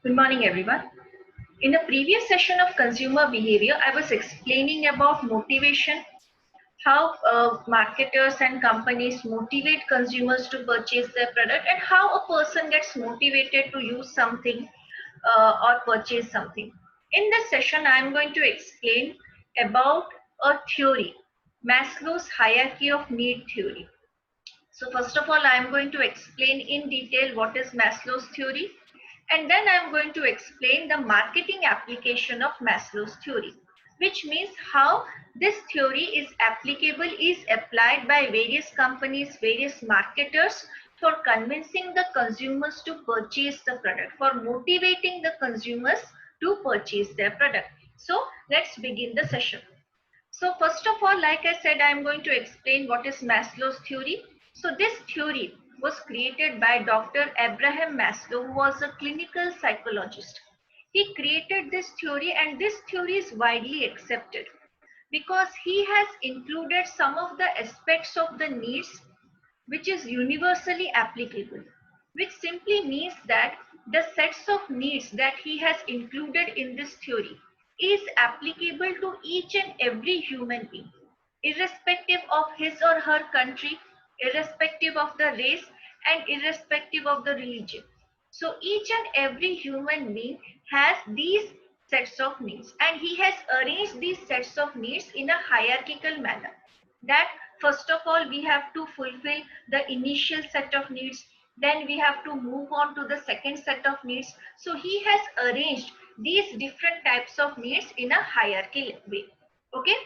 Good morning, everyone. In the previous session of consumer behavior, I was explaining about motivation, how marketers and companies motivate consumers to purchase their product, and how a person gets motivated to use something or purchase something. In this session, I am going to explain about a theory, Maslow's hierarchy of need theory. So first of all, I am going to explain in detail what is Maslow's theory, and then I am going to explain the marketing application of Maslow's theory, which means how this theory is applicable, is applied by various companies, various marketers for convincing the consumers to purchase the product, for motivating the consumers to purchase their product. So let's begin the session. So first of all, like I said, I am going to explain what is Maslow's theory. So this theory was created by Dr. Abraham Maslow, who was a clinical psychologist. He created this theory, and this theory is widely accepted because he has included some of the aspects of the needs which is universally applicable, which simply means that the sets of needs that he has included in this theory is applicable to each and every human being, irrespective of his or her country, irrespective of the race, and irrespective of the religion. So each and every human being has these sets of needs, and he has arranged these sets of needs in a hierarchical manner. That first of all, we have to fulfill the initial set of needs, then we have to move on to the second set of needs. So he has arranged these different types of needs in a hierarchical way. Okay,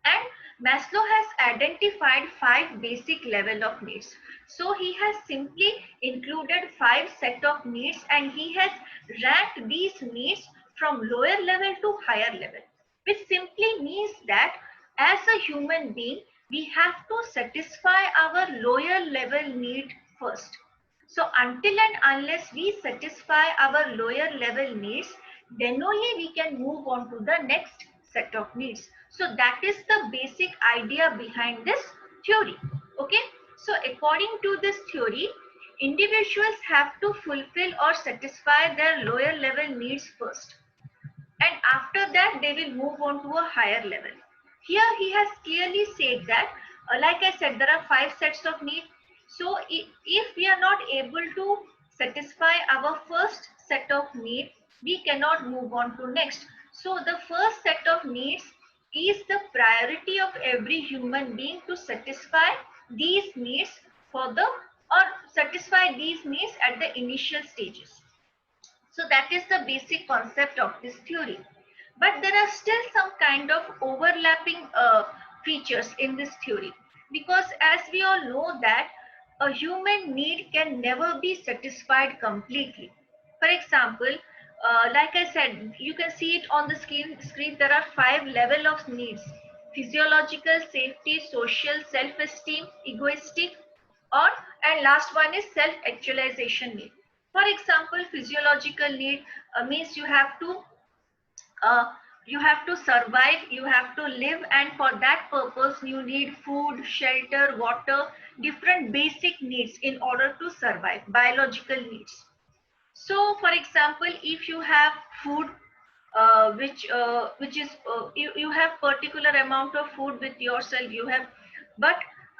and Maslow has identified 5 basic level of needs. So he has simply included 5 set of needs, and he has ranked these needs from lower level to higher level, which simply means that as a human being, we have to satisfy our lower level need first. So until and unless we satisfy our lower level needs, then only we can move on to the next set of needs. So that is the basic idea behind this theory. Okay. So according to this theory, individuals have to fulfill or satisfy their lower level needs first, and after that they will move on to a higher level. Here he has clearly said that, like I said, there are 5 sets of needs. So if we are not able to satisfy our first set of needs, we cannot move on to next. So the first set of needs is the priority of every human being, to satisfy these needs for the, or satisfy these needs at the initial stages. So that is the basic concept of this theory. But there are still some kind of overlapping features in this theory, because as we all know that a human need can never be satisfied completely. For example, like I said, you can see it on the screen, there are 5 level of needs: physiological, safety, social, self-esteem, egoistic, or, and last one is self-actualization need. For example, physiological need means uh, you have to survive, you have to live, and for that purpose you need food, shelter, water, different basic needs in order to survive, biological needs. So for example, if you have food, which is you have particular amount of food with yourself, you have, but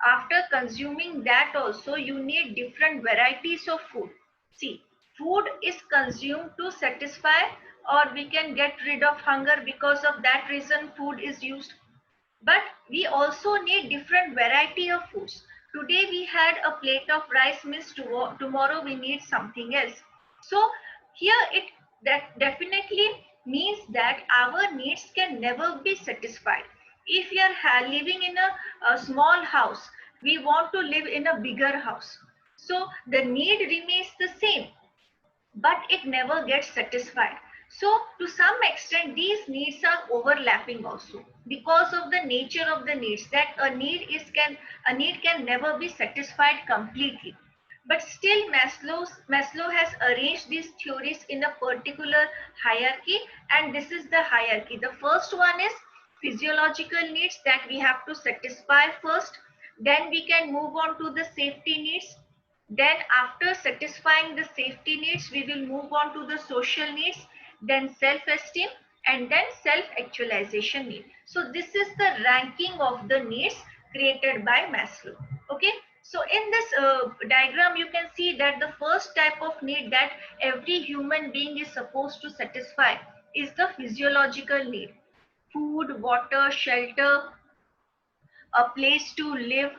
after consuming that also you need different varieties of food. See, food is consumed to satisfy, or we can get rid of hunger, because of that reason food is used. But we also need different variety of foods. Today we had a plate of rice, means tomorrow we need something else. So here it, that definitely means that our needs can never be satisfied. If we are living in a small house, we want to live in a bigger house. So the need remains the same, but it never gets satisfied. So to some extent these needs are overlapping also, because of the nature of the needs, that a need can never be satisfied completely. But still Maslow has arranged these theories in a particular hierarchy, and this is the hierarchy. The first one is physiological needs that we have to satisfy first, then we can move on to the safety needs, Then after satisfying the safety needs, we will move on to the social needs, then self-esteem, and then self-actualization need. So this is the ranking of the needs created by Maslow. Okay. So in this diagram, you can see that the first type of need that every human being is supposed to satisfy is the physiological need. Food, water, shelter, a place to live,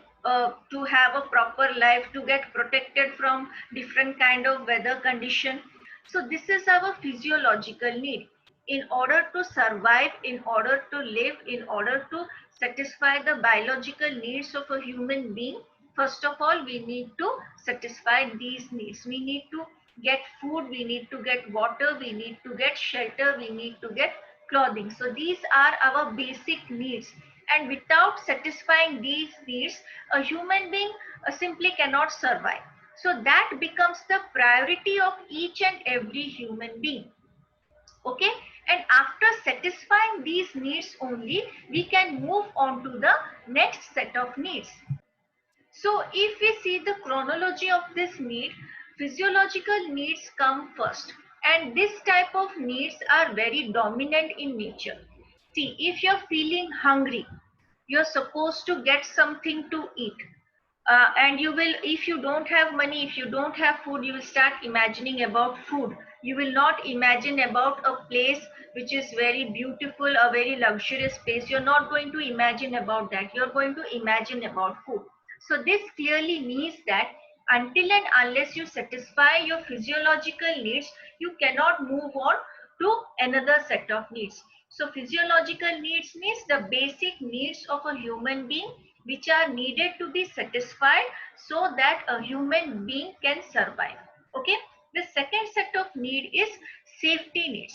to have a proper life, to get protected from different kind of weather condition. So this is our physiological need. In order to survive, in order to live, in order to satisfy the biological needs of a human being, first of all we need to satisfy these needs. We need to get food, we need to get water, we need to get shelter, we need to get clothing. So these are our basic needs, and without satisfying these needs, a human being simply cannot survive. So that becomes the priority of each and every human being. Okay. And after satisfying these needs only, we can move on to the next set of needs. So if we see the chronology of this need, physiological needs come first, and this type of needs are very dominant in nature. See, if you're feeling hungry, you're supposed to get something to eat. And you will, if you don't have money, if you don't have food, you will start imagining about food. You will not imagine about a place which is very beautiful, a very luxurious place. You're not going to imagine about that. You're going to imagine about food. So this clearly means that until and unless you satisfy your physiological needs, you cannot move on to another set of needs. So physiological needs means the basic needs of a human being which are needed to be satisfied so that a human being can survive. Okay. The second set of need is safety needs.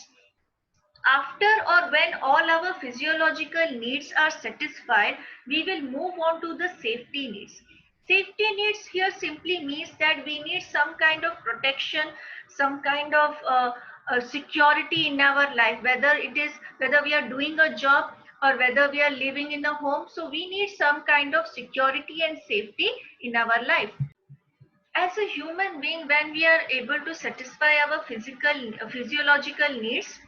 After or when all our physiological needs are satisfied, we will move on to the safety needs. Safety needs here simply means that we need some kind of protection, some kind of security in our life, whether we are doing a job or whether we are living in a home. So we need some kind of security and safety in our life. As a human being, when we are able to satisfy our physiological needs,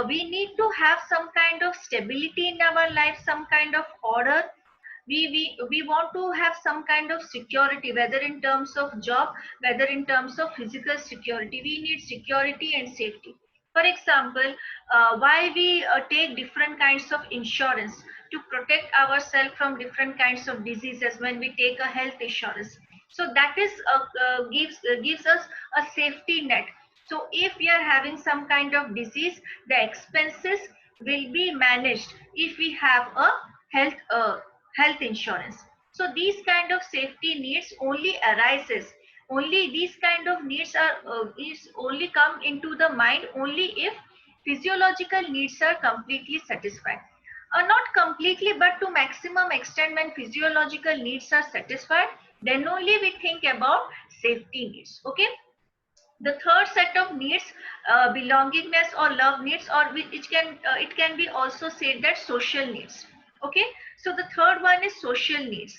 we need to have some kind of stability in our life, some kind of order. We want to have some kind of security, whether in terms of job, whether in terms of physical security. We need security and safety. For example, why we take different kinds of insurance to protect ourselves from different kinds of diseases. When we take a health insurance, so that is gives us a safety net. So if we are having some kind of disease, the expenses will be managed if we have a health insurance. So these kind of safety needs only arises, only these kind of needs are is only come into the mind only if physiological needs are completely satisfied. Not completely, but to maximum extent. When physiological needs are satisfied, then only we think about safety needs. Okay. The third set of needs, belongingness or love needs, or it can be also said that social needs. Okay. So the third one is social needs.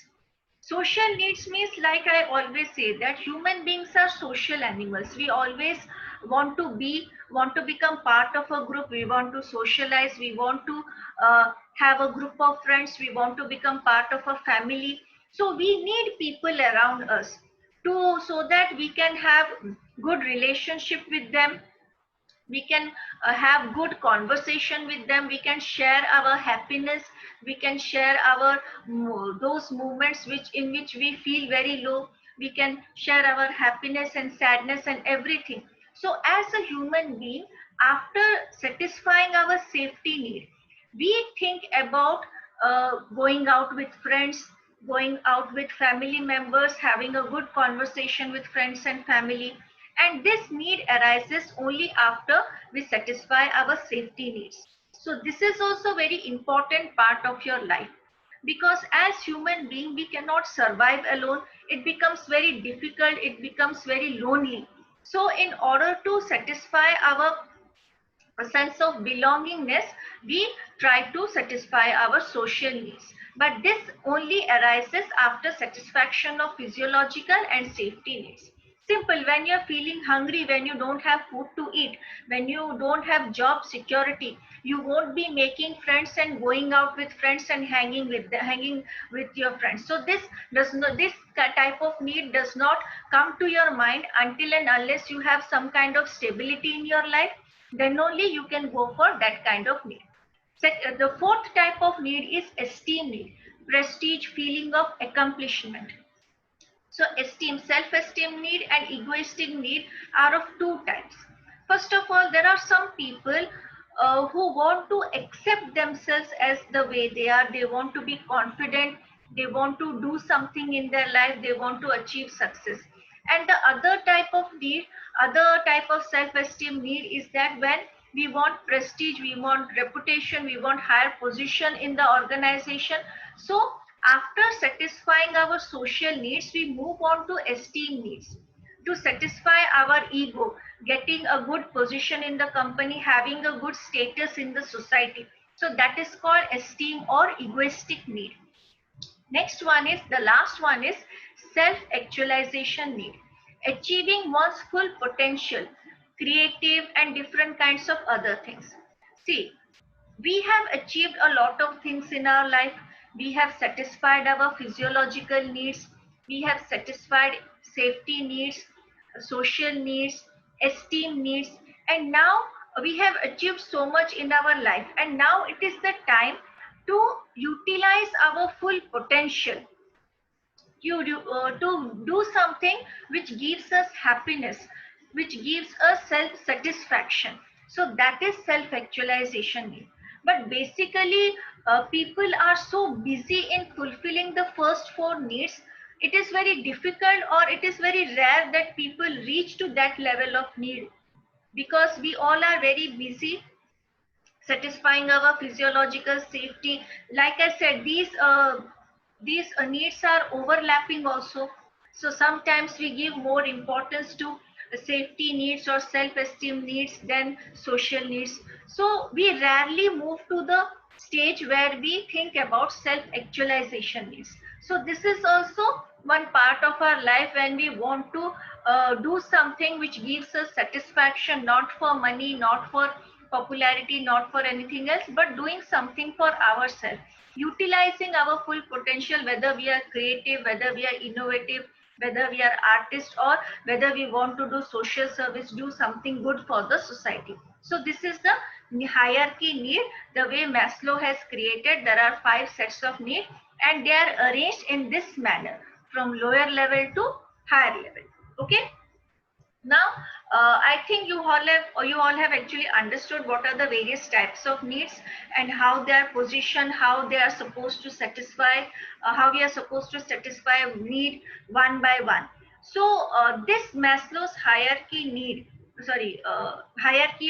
Social needs means, like I always say, that human beings are social animals. We always want to become part of a group. We want to socialize. We want to have a group of friends. We want to become part of a family. So we need people around us to, so that we can have good relationship with them. We can have good conversation with them. We can share our happiness. We can share our those moments in which we feel very low. We can share our happiness and sadness and everything. So as a human being, after satisfying our safety need, we think about going out with friends, going out with family members, having a good conversation with friends and family. And this need arises only after we satisfy our safety needs. So this is also very important part of your life, because as human being we cannot survive alone. It becomes very difficult, it becomes very lonely. So in order to satisfy our sense of belongingness, we try to satisfy our social needs. But this only arises after satisfaction of physiological and safety needs. Simple, when you're feeling hungry, when you don't have food to eat, when you don't have job security, you won't be making friends and going out with friends and hanging with your friends. So this type of need does not come to your mind until and unless you have some kind of stability in your life. Then only you can go for that kind of need. The fourth type of need is esteem need, prestige, feeling of accomplishment. So esteem, self-esteem need and egoistic need are of two types. First of all, there are some people who want to accept themselves as the way they are. They want to be confident. They want to do something in their life. They want to achieve success. And the other type of need, other type of self-esteem need is that when we want prestige, we want reputation, we want higher position in the organization. So after satisfying our social needs, we move on to esteem needs to satisfy our ego, getting a good position in the company, having a good status in the society. So that is called esteem or egoistic need. Next one is, the last one is self-actualization need, achieving one's full potential, creative and different kinds of other things. See, we have achieved a lot of things in our life. We have satisfied our physiological needs. We have satisfied safety needs, social needs, esteem needs. And now we have achieved so much in our life. And now it is the time to utilize our full potential, to do something which gives us happiness, which gives us self satisfaction. So that is self actualization need. But basically people are so busy in fulfilling the first four needs, it is very difficult or it is very rare that people reach to that level of need, because we all are very busy satisfying our physiological safety. Like I said, these needs are overlapping also. So sometimes we give more importance to safety needs or self-esteem needs than social needs. So we rarely move to the stage where we think about self-actualization needs. So this is also one part of our life when we want to do something which gives us satisfaction, not for money, not for popularity, not for anything else, but doing something for ourselves, utilizing our full potential, whether we are creative, whether we are innovative, whether we are artists, or whether we want to do social service, do something good for the society. So this is the hierarchy need, the way Maslow has created. There are 5 sets of need and they are arranged in this manner from lower level to higher level. Okay. Now, I think you all have actually understood what are the various types of needs and how they are positioned, how they are supposed to satisfy, how we are supposed to satisfy need one by one. So this Maslow's hierarchy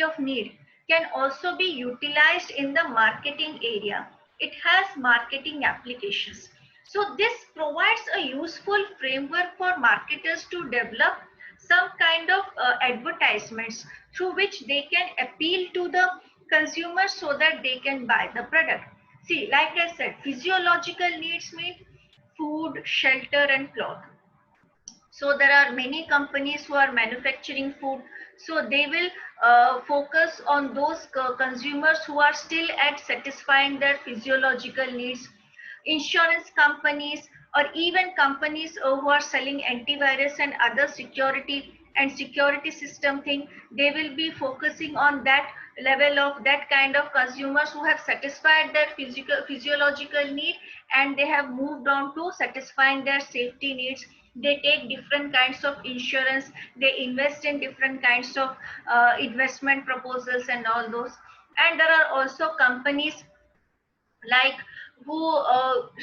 of need can also be utilized in the marketing area. It has marketing applications. So this provides a useful framework for marketers to develop some kind of advertisements through which they can appeal to the consumer so that they can buy the product. See, like I said, physiological needs mean food, shelter, and cloth. So there are many companies who are manufacturing food. So they will focus on those consumers who are still at satisfying their physiological needs. Insurance companies or even companies who are selling antivirus and other security system thing, they will be focusing on that level of that kind of consumers who have satisfied their physiological need and they have moved on to satisfying their safety needs. They take different kinds of insurance, they invest in different kinds of investment proposals and all those. And there are also companies like who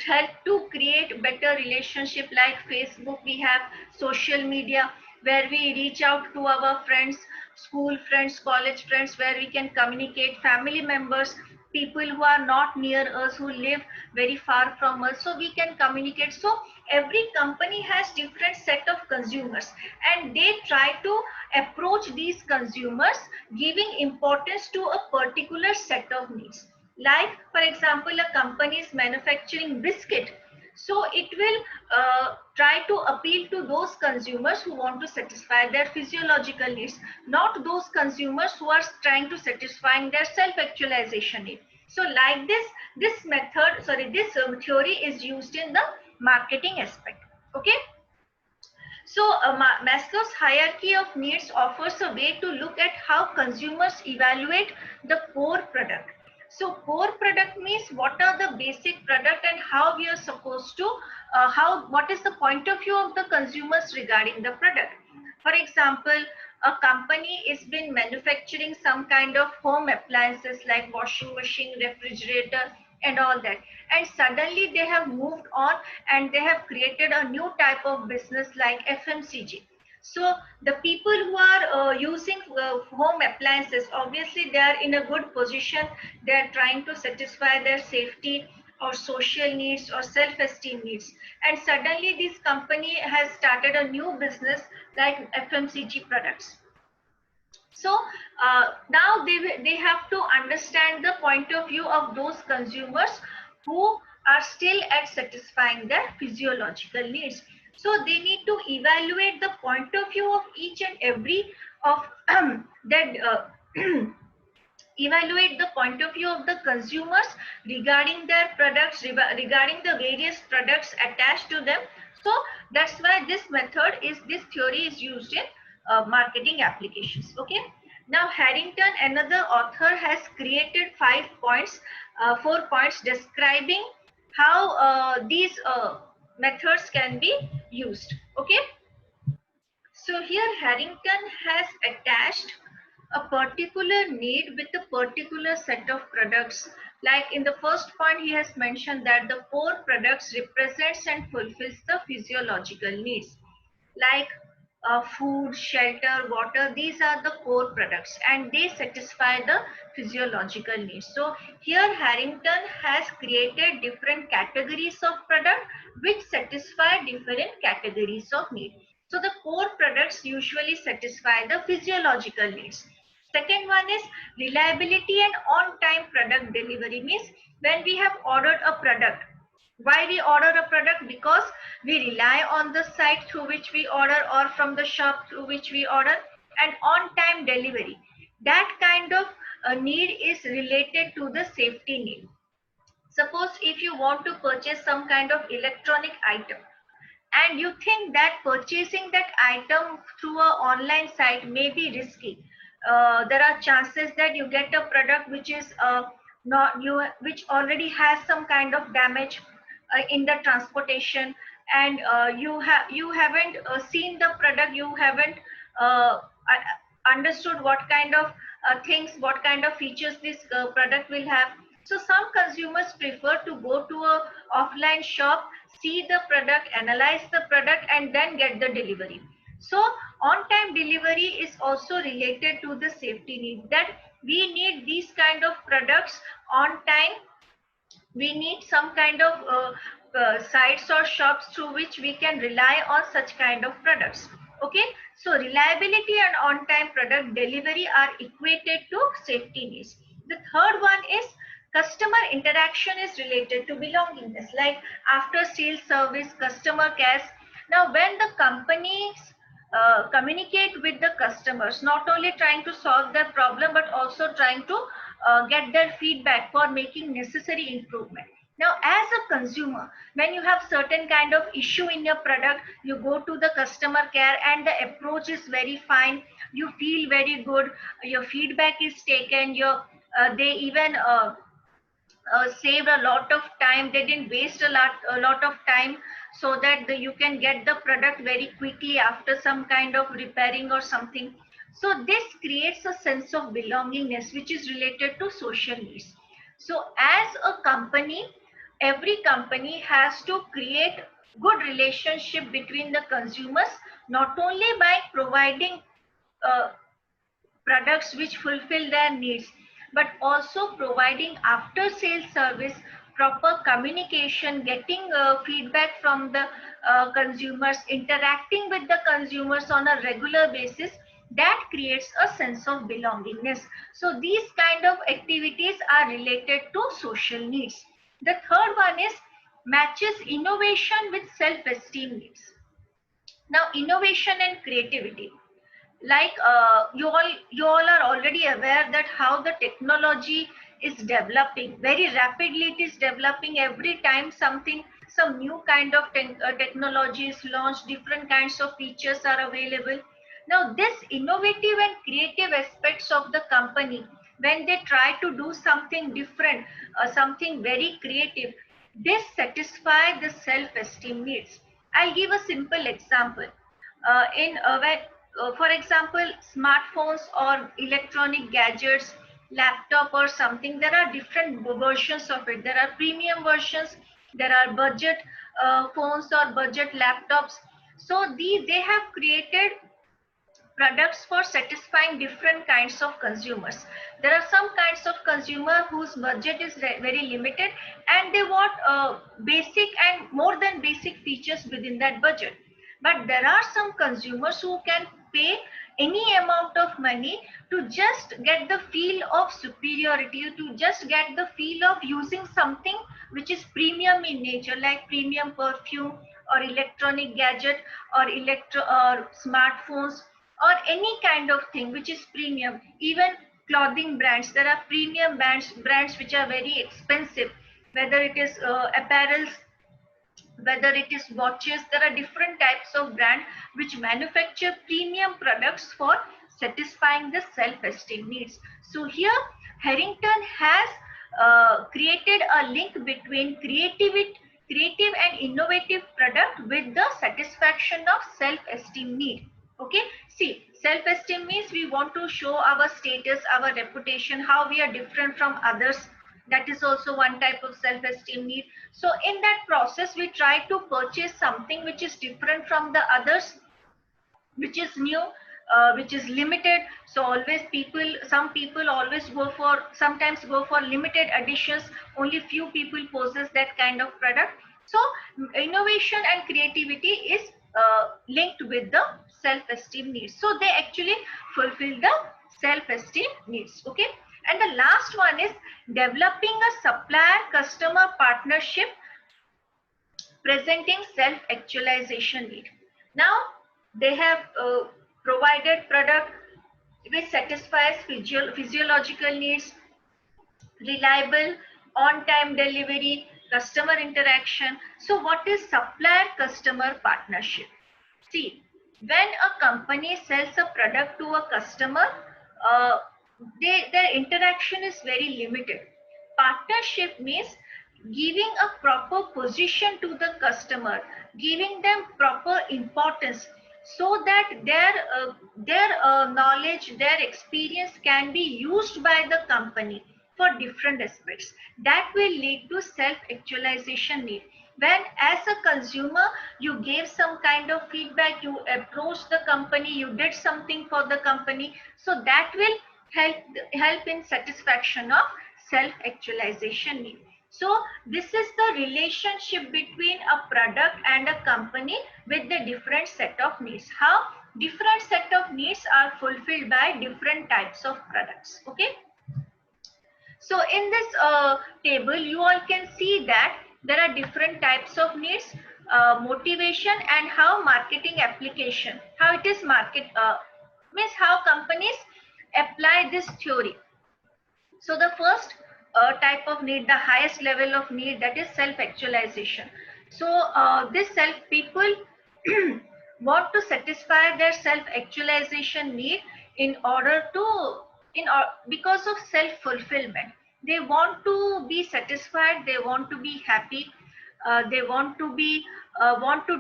help to create better relationship, like Facebook. We have social media where we reach out to our friends, school friends, college friends, where we can communicate, family members, people who are not near us, who live very far from us, so we can communicate. So every company has different set of consumers and they try to approach these consumers giving importance to a particular set of needs. Like, for example, a company is manufacturing biscuit, so it will try to appeal to those consumers who want to satisfy their physiological needs, not those consumers who are trying to satisfy their self-actualization need. So like this method, sorry, this theory is used in the marketing aspect. Okay. So, Maslow's hierarchy of needs offers a way to look at how consumers evaluate the core product. So, core product means what are the basic product and how we are supposed to, what is the point of view of the consumers regarding the product. For example, a company is been manufacturing some kind of home appliances like washing machine, refrigerator, and all that, and suddenly they have moved on and they have created a new type of business like FMCG. So the people who are using home appliances, obviously they are in a good position. They are trying to satisfy their safety or social needs or self-esteem needs, and suddenly this company has started a new business like FMCG products. So now they have to understand the point of view of those consumers who are still at satisfying their physiological needs. So they need to evaluate the point of view of each and every of that evaluate the point of view of the consumers regarding their products, regarding the various products attached to them. So that's why this theory is used in marketing applications. Okay. Now Harrington, another author, has created 4 points describing how these methods can be used. Okay. So here Harrington has attached a particular need with a particular set of products. Like in the first point, he has mentioned that the core products represents and fulfills the physiological needs. Like food, shelter, water, these are the core products and they satisfy the physiological needs. So here Harrington has created different categories of product which satisfy different categories of need. So the core products usually satisfy the physiological needs. Second one is reliability and on-time product delivery. Means when we have ordered a product, why we order a product? Because we rely on the site through which we order or from the shop through which we order, and on-time delivery. That kind of need is related to the safety need. Suppose if you want to purchase some kind of electronic item and you think that purchasing that item through a online site may be risky, there are chances that you get a product which is not you which already has some kind of damage in the transportation, and you haven't seen the product, you haven't understood what kind of things, what kind of features this product will have. So some consumers prefer to go to a offline shop, see the product, analyze the product, and then get the delivery. So on-time delivery is also related to the safety need, that we need these kind of products on time. We need some kind of sites or shops through which we can rely on such kind of products. Okay, so reliability and on-time product delivery are equated to safety needs. The third one is customer interaction is related to belongingness, like after sales service, customer care. Now when the companies communicate with the customers, not only trying to solve their problem but also trying to get their feedback for making necessary improvement. Now as a consumer, when you have certain kind of issue in your product, you go to the customer care and the approach is very fine, you feel very good, your feedback is taken, they even saved a lot of time, they didn't waste a lot of time, so that you can get the product very quickly after some kind of repairing or something. So this creates a sense of belongingness which is related to social needs. So as a company, every company has to create good relationship between the consumers, not only by providing uh, products which fulfill their needs, but also providing after sales service, proper communication, getting feedback from the consumers, interacting with the consumers on a regular basis. That creates a sense of belongingness. So these kind of activities are related to social needs. The third one is matches innovation with self-esteem needs. Now, innovation and creativity, like you all are already aware that how the technology is developing very rapidly. It is developing every time something, some new kind of technology is launched, different kinds of features are available. Now this innovative and creative aspects of the company, when they try to do something different, something very creative, this satisfy the self-esteem needs. I'll give a simple example. In when For example, smartphones or electronic gadgets, laptop or something, there are different versions of it. There are premium versions, there are budget phones or budget laptops. So they have created products for satisfying different kinds of consumers. There are some kinds of consumer whose budget is very limited, and they want basic and more than basic features within that budget. But there are some consumers who can pay any amount of money to just get the feel of superiority, to just get the feel of using something which is premium in nature, like premium perfume or electronic gadget or smartphones or any kind of thing which is premium. Even clothing brands, there are premium brands which are very expensive, whether it is apparels, whether it is watches. There are different types of brand which manufacture premium products for satisfying the self-esteem needs. So here Harrington has created a link between creative and innovative product with the satisfaction of self-esteem need. Okay, see, self-esteem means we want to show our status, our reputation, how we are different from others. That is also one type of self-esteem need. So in that process, we try to purchase something which is different from the others, which is new, which is limited. So always some people always sometimes go for limited editions. Only few people possess that kind of product. So innovation and creativity is linked with the self-esteem needs. So they actually fulfill the self-esteem needs. Okay. And the last one is developing a supplier-customer partnership presenting self-actualization need. Now, they have provided product which satisfies physiological needs, reliable, on-time delivery, customer interaction. So what is supplier-customer partnership? See, when a company sells a product to a customer, uh, their interaction is very limited. Partnership means giving a proper position to the customer, giving them proper importance, so that their knowledge, their experience can be used by the company for different aspects. That will lead to self-actualization need. When as a consumer you gave some kind of feedback, you approached the company, you did something for the company, so that will help in satisfaction of self-actualization need. So this is the relationship between a product and a company with the different set of needs. How different set of needs are fulfilled by different types of products. Okay. So in this table, you all can see that there are different types of needs, motivation, and how marketing application, how it is means how companies apply this theory. So the first type of need, the highest level of need, that is self-actualization. So this people want to satisfy their self-actualization need in order to, because of self-fulfillment. They want to be satisfied. They want to be happy. They want to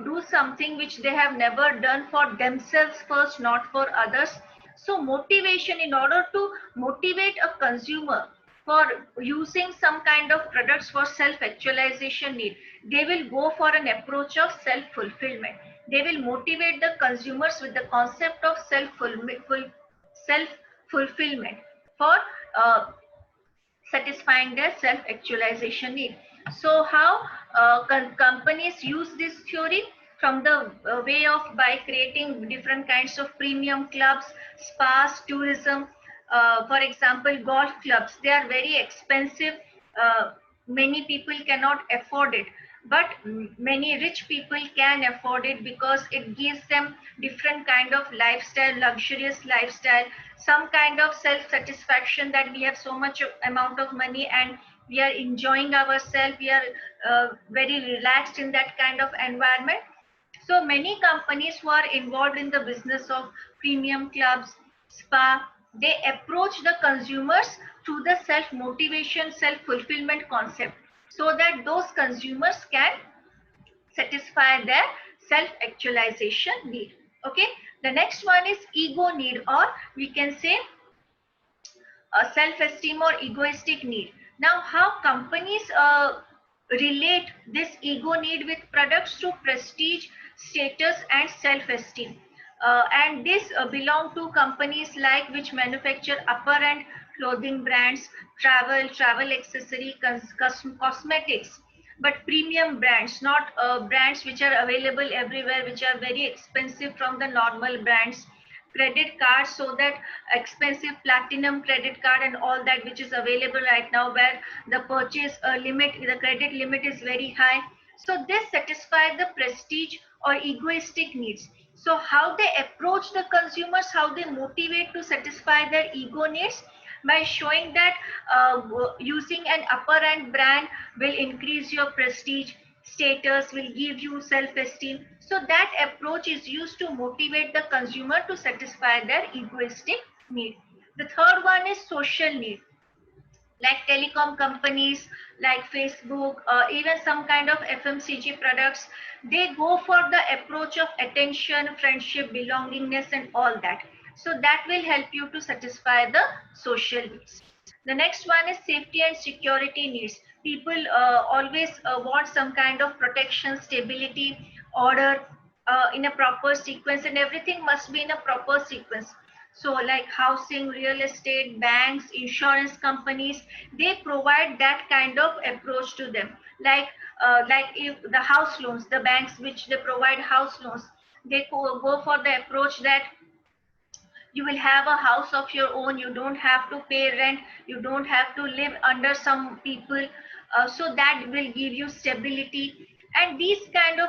do something which they have never done for themselves first, not for others. So motivation, in order to motivate a consumer for using some kind of products for self-actualization need, they will go for an approach of self-fulfillment. They will motivate the consumers with the concept of self-fulfillment for satisfying their self-actualization need. So how companies use this theory? from the way of by creating different kinds of premium clubs, spas, tourism. For example, golf clubs, they are very expensive. Many people cannot afford it, but many rich people can afford it because it gives them different kind of lifestyle, luxurious lifestyle, some kind of self satisfaction that we have so much amount of money and we are enjoying ourselves, we are very relaxed in that kind of environment. So many companies who are involved in the business of premium clubs, spa, they approach the consumers through the self-motivation, self-fulfillment concept so that those consumers can satisfy their self-actualization need. Okay. The next one is ego need, or we can say self-esteem or egoistic need. Now, how companies relate this ego need with products through prestige, status, and self-esteem. And this belong to companies like which manufacture upper-end clothing brands, travel accessory, cosmetics, but premium brands, not brands which are available everywhere, which are very expensive from the normal brands. Credit cards, so that expensive platinum credit card and all that which is available right now, where the purchase limit, the credit limit is very high. So this satisfy the prestige or egoistic needs. So how they approach the consumers, how they motivate to satisfy their ego needs, by showing that using an upper end brand will increase your prestige, status, will give you self-esteem. So that approach is used to motivate the consumer to satisfy their egoistic need. The third one is social need, like telecom companies, like Facebook, even some kind of FMCG products. They go for the approach of attention, friendship, belongingness, and all that. So that will help you to satisfy the social needs. The next one is safety and security needs. People always want some kind of protection, stability, order in a proper sequence, and everything must be in a proper sequence. So like housing, real estate, banks, insurance companies, they provide that kind of approach to them. Like if the house loans, the banks which they provide house loans, they go for the approach that you will have a house of your own, you don't have to pay rent, you don't have to live under some people. So that will give you stability. And these kind of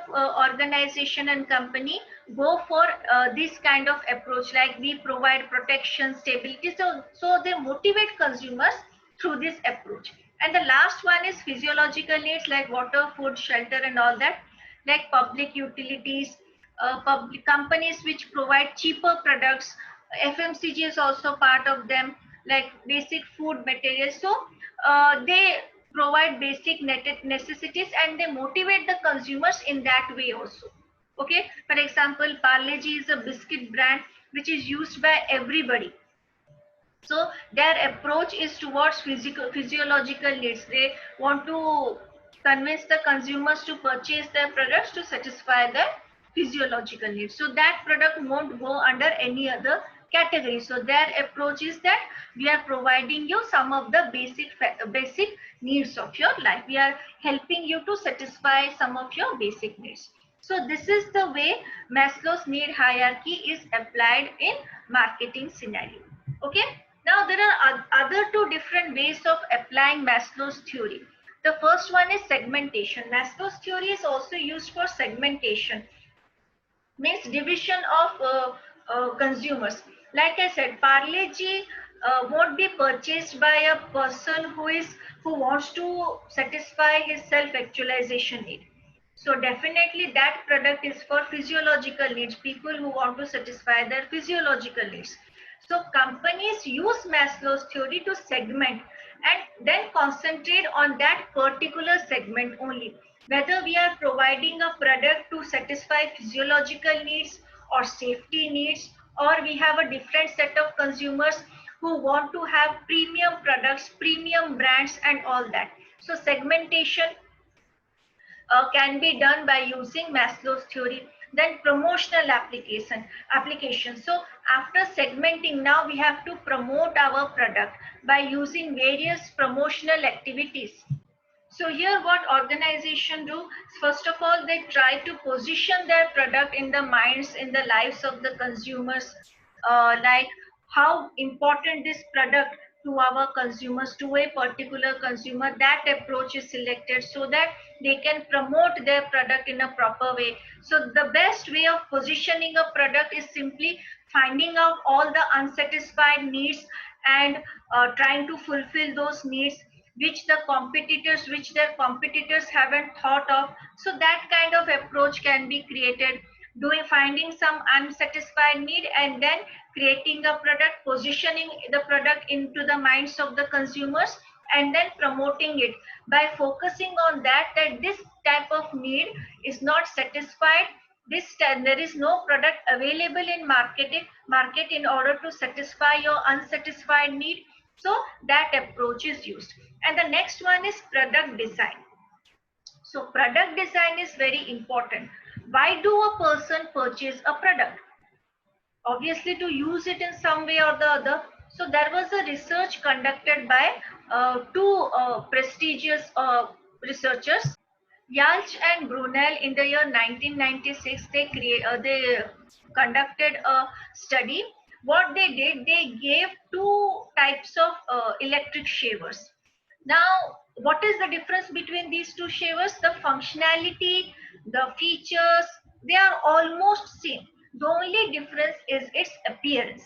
organization and company go for this kind of approach, like we provide protection, stability. So they motivate consumers through this approach. And the last one is physiological needs, like water, food, shelter, and all that, like public utilities, public companies which provide cheaper products. FMCG is also part of them, like basic food materials. So they provide basic necessities and they motivate the consumers in that way also. Okay, for example, Parle-G is a biscuit brand which is used by everybody. So their approach is towards physiological needs. They want to convince the consumers to purchase their products to satisfy their physiological needs. So that product won't go under any other category. So their approach is that we are providing you some of the basic needs of your life. We are helping you to satisfy some of your basic needs. So this is the way Maslow's need hierarchy is applied in marketing scenario. Okay. Now there are other two different ways of applying Maslow's theory. The first one is segmentation. Maslow's theory is also used for segmentation, means division of consumers. Like I said, Parle-G won't be purchased by a person who wants to satisfy his self-actualization need. So definitely that product is for physiological needs, people who want to satisfy their physiological needs. So companies use Maslow's theory to segment and then concentrate on that particular segment only. Whether we are providing a product to satisfy physiological needs or safety needs, or we have a different set of consumers who want to have premium products, premium brands, and all that. So segmentation can be done by using Maslow's theory. Then promotional application. So after segmenting, now we have to promote our product by using various promotional activities. So here what organization do, first of all they try to position their product in the minds, in the lives of the consumers, like how important this product to our consumers, to a particular consumer. That approach is selected so that they can promote their product in a proper way. So the best way of positioning a product is simply finding out all the unsatisfied needs and trying to fulfill those needs which their competitors haven't thought of. So that kind of approach can be created, doing finding some unsatisfied need and then creating a product, positioning the product into the minds of the consumers, and then promoting it by focusing on that this type of need is not satisfied. There is no product available in market in order to satisfy your unsatisfied need. So that approach is used. And the next one is product design. So product design is very important. Why do a person purchase a product? Obviously to use it in some way or the other. So there was a research conducted by two prestigious researchers, Yalch and Brunel, in the year 1996. They conducted a study. What they did, they gave two types of electric shavers. Now, what is the difference between these two shavers? The functionality, the features, they are almost same. The only difference is its appearance.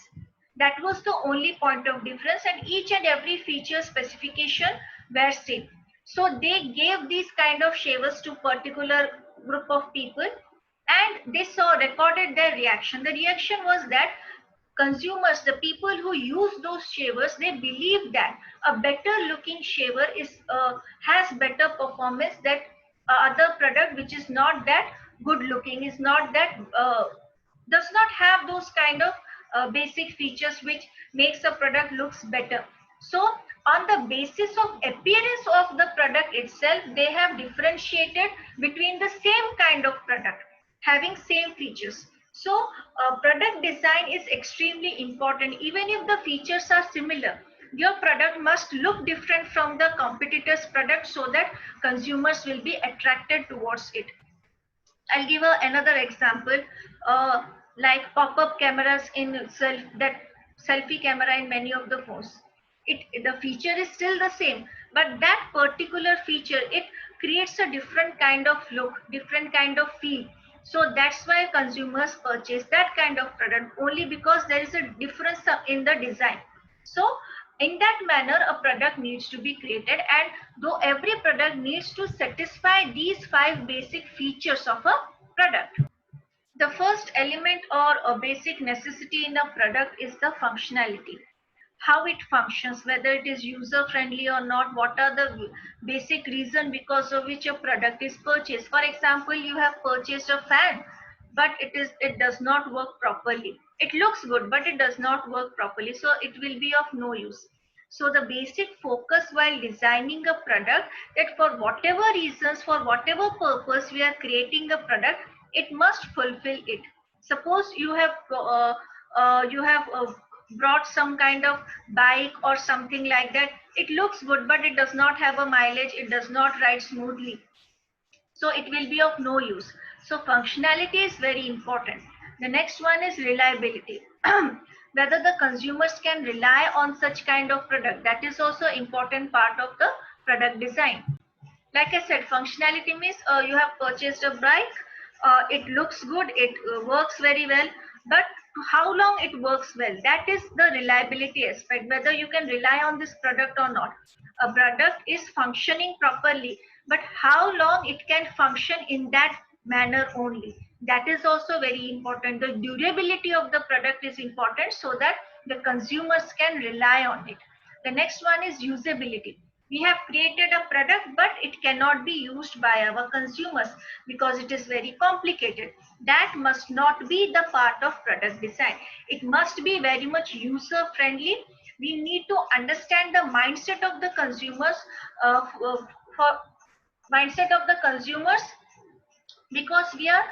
That was the only point of difference, and each and every feature specification were same. So they gave these kind of shavers to particular group of people, and they saw recorded their reaction. The reaction was that consumers, the people who use those shavers, they believe that a better looking shaver is has better performance than other product which is not that good looking, is not that does not have those kind of basic features which makes a product looks better. So on the basis of appearance of the product itself, they have differentiated between the same kind of product having same features. So product design is extremely important. Even if the features are similar, your product must look different from the competitor's product so that consumers will be attracted towards it. I'll give another example, like pop-up cameras in that selfie camera in many of the phones. The feature is still the same, but that particular feature, it creates a different kind of look, different kind of feel. So that's why consumers purchase that kind of product, only because there is a difference in the design. So in that manner, a product needs to be created, and though every product needs to satisfy these five basic features of a product. The first element or a basic necessity in a product is the functionality. How it functions, whether it is user friendly or not, what are the basic reason because of which a product is purchased. For example, you have purchased a fan, but it does not work properly. It looks good, but it does not work properly, so it will be of no use. So the basic focus while designing a product, that for whatever reasons, for whatever purpose we are creating a product, it must fulfill it. Suppose you have brought some kind of bike or something like that. It looks good, but it does not have a mileage. It does not ride smoothly, so it will be of no use. So functionality is very important. The next one is reliability. Whether the consumers can rely on such kind of product, that is also important part of the product design. Like I said, functionality means you have purchased a bike, it looks good, it works very well, but how long it works well, that is the reliability aspect, whether you can rely on this product or not. A product is functioning properly, but how long it can function in that manner only, that is also very important. The durability of the product is important so that the consumers can rely on it. The next one is usability. We have created a product, but it cannot be used by our consumers because it is very complicated. That must not be the part of product design. It must be very much user friendly. We need to understand the mindset of the consumers, for mindset of the consumers, because we are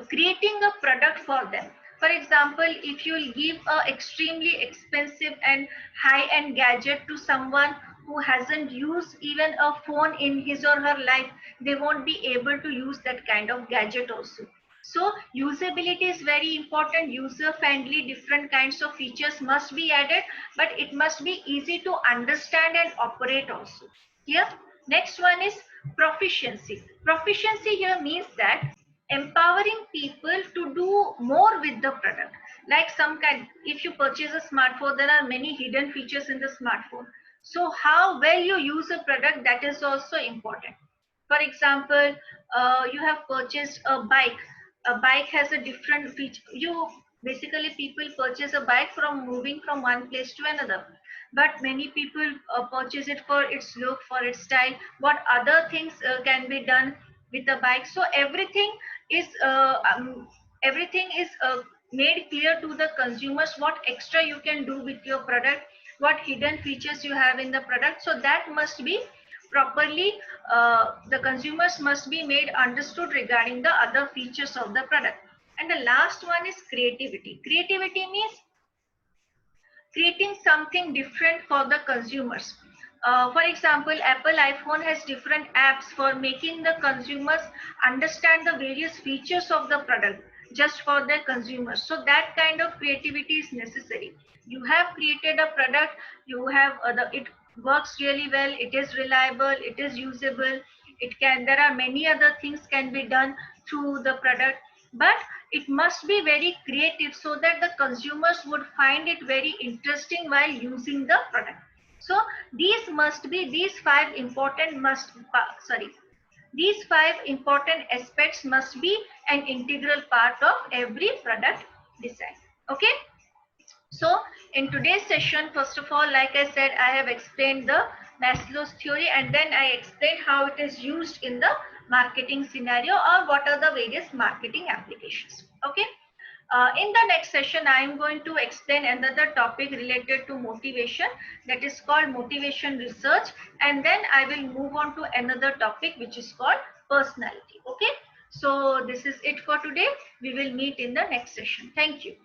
creating a product for them. For example, if you will give a extremely expensive and high-end gadget to someone who hasn't used even a phone in his or her life, they won't be able to use that kind of gadget also. So usability is very important. User friendly, different kinds of features must be added, but it must be easy to understand and operate also. Here, next one is proficiency. Proficiency here means that empowering people to do more with the product. Like some kind, if you purchase a smartphone, there are many hidden features in the smartphone. So how well you use a product, that is also important. For example, you have purchased a bike. A bike has a different feature. You basically, people purchase a bike from moving from one place to another, but many people purchase it for its look, for its style, what other things can be done with the bike. So everything is made clear to the consumers, what extra you can do with your product, what hidden features you have in the product. So that must be properly, the consumers must be made understood regarding the other features of the product. And the last one is creativity. Creativity means creating something different for the consumers. For example, Apple iPhone has different apps for making the consumers understand the various features of the product just for the consumers. So that kind of creativity is necessary. You have created a product, you have it works really well, it is reliable, it is usable, it can, there are many other things can be done through the product, but it must be very creative so that the consumers would find it very interesting while using the product. So these five important aspects must be an integral part of every product design. Okay. So in today's session, first of all, like I said, I have explained the Maslow's theory, and then I explained how it is used in the marketing scenario, or what are the various marketing applications. Okay. In the next session, I am going to explain another topic related to motivation, that is called motivation research, and then I will move on to another topic which is called personality. Okay. So this is it for today. We will meet in the next session. Thank you.